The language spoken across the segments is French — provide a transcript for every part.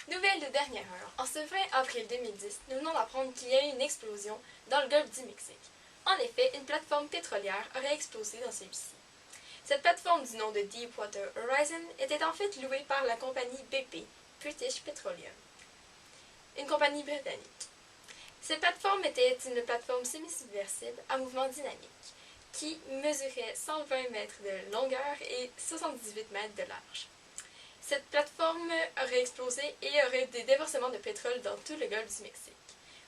Nouvelle de dernière heure. En ce 20 avril 2010, nous venons d'apprendre qu'il y a eu une explosion dans le golfe du Mexique. En effet, une plateforme pétrolière aurait explosé dans celui-ci. Cette plateforme du nom de Deepwater Horizon était en fait louée par la compagnie BP, British Petroleum, une compagnie britannique. Cette plateforme était une plateforme semi-submersible à mouvement dynamique, qui mesurait 120 mètres de longueur et 78 mètres de large. Cette plateforme aurait explosé et aurait des déversements de pétrole dans tout le golfe du Mexique.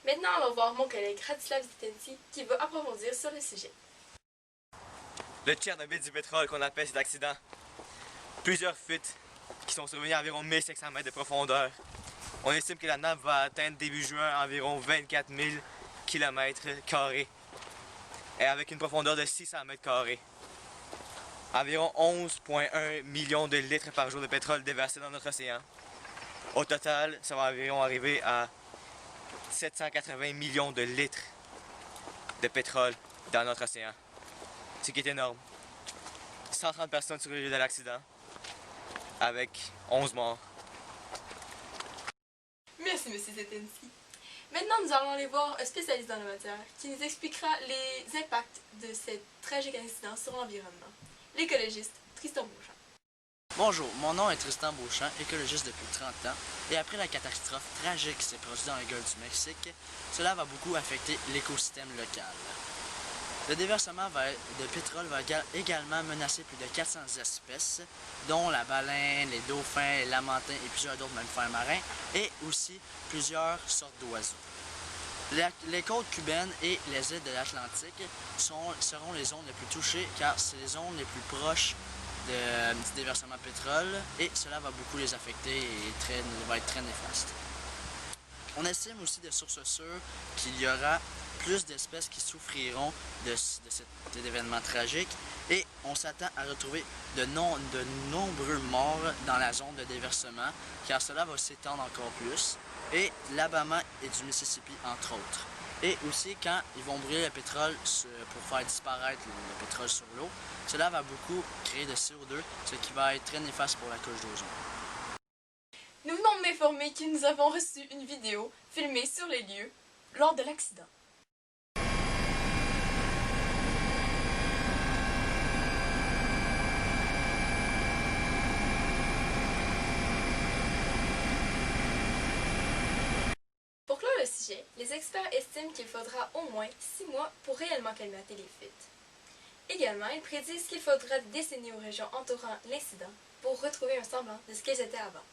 Maintenant, allons voir mon collègue Radislav Zitensi qui va approfondir sur le sujet. Le Tchernobyl du pétrole qu'on appelle cet accident. Plusieurs fuites qui sont survenues à environ 1500 mètres de profondeur. On estime que la nappe va atteindre début juin environ 24 000 km² et avec une profondeur de 600 mètres carrés. Environ 11,1 millions de litres par jour de pétrole déversés dans notre océan. Au total, ça va environ arriver à 780 millions de litres de pétrole dans notre océan. Ce qui est énorme. 130 personnes sur le lieu de l'accident, avec 11 morts. Merci, M. Zitensi. Maintenant, nous allons aller voir un spécialiste dans la matière qui nous expliquera les impacts de cet tragique incident sur l'environnement. L'écologiste Tristan Beauchamp. Bonjour, mon nom est Tristan Beauchamp, écologiste depuis 30 ans, et après la catastrophe tragique qui s'est produite dans le golfe du Mexique, cela va beaucoup affecter l'écosystème local. Le déversement de pétrole va également menacer plus de 400 espèces, dont la baleine, les dauphins, les lamantins et plusieurs d'autres mammifères marins, et aussi plusieurs sortes d'oiseaux. Les côtes cubaines et les îles de l'Atlantique seront les zones les plus touchées car c'est les zones les plus proches du déversement de pétrole et cela va beaucoup les affecter et va être très néfaste. On estime aussi de sources sûres qu'il y aura plus d'espèces qui souffriront de cet événement tragique et on s'attend à retrouver de nombreux morts dans la zone de déversement car cela va s'étendre encore plus et l'Alabama et du Mississippi entre autres. Et aussi quand ils vont brûler le pétrole pour faire disparaître le pétrole sur l'eau, cela va beaucoup créer de CO2, ce qui va être très néfaste pour la couche d'ozone. Nous venons de m'informer que nous avons reçu une vidéo filmée sur les lieux lors de l'accident. Pour clore le sujet, les experts estiment qu'il faudra au moins 6 mois pour réellement calmater les fuites. Également, ils prédisent qu'il faudra des décennies aux régions entourant l'incident pour retrouver un semblant de ce qu'elles étaient avant.